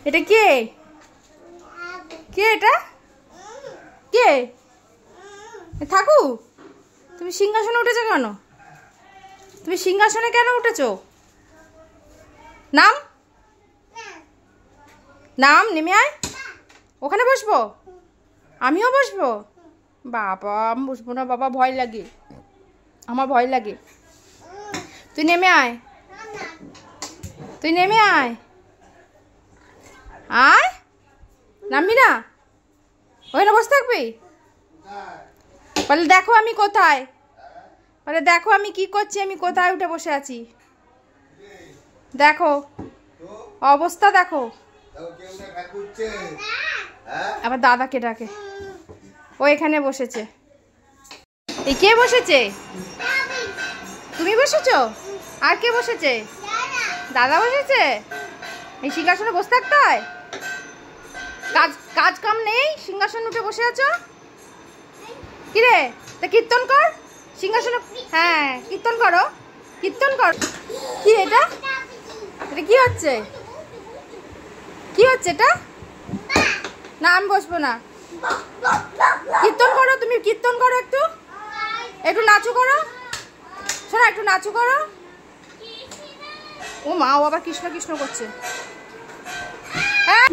এটা কে? কে এটা? কে? ঠাকুর, তুমি সিংহাসনে উঠেছো কেন? তুমি সিংহাসনে কেন উঠেছো? নাম নাম নেমে আয়। ওখানে বসবো? আমিও বসবো? বাবা, আমি বসবো না বাবা, ভয় লাগে, আমার ভয় লাগে। তুই নেমে আয়, তুই নেমে আয়। আয়, নামবি না? ওখানে বসে থাকবি? বলে দেখো আমি কোথায়, বলে দেখো আমি কি করছি, আমি কোথায় উঠে বসে আছি, দেখো অবস্থা দেখো। আবার দাদাকে ডাকে, ও এখানে বসেছে। এই কে বসেছে? তুমি বসেছো? আর কে বসেছে? দাদা বসেছে। এই সিংহাসনে বসে থাকতে হয়? কাজ কাজ কাম নেই, সিংহাসনে উঠে বসে আছো? কিরে, তা কীর্তন কর সিংহাসনে। হ্যাঁ, কীর্তন করো, কীর্তন কর। কি এটা? এটা কি হচ্ছে? কি হচ্ছে এটা? না, আমি বসবো না। কীর্তন করো, তুমি কীর্তন করো, একটু একটু নাচু করো, শোনো একটু নাচু করো। ও মা, ও আবার কৃষ্ণ কৃষ্ণ করছে। হ্যাঁ,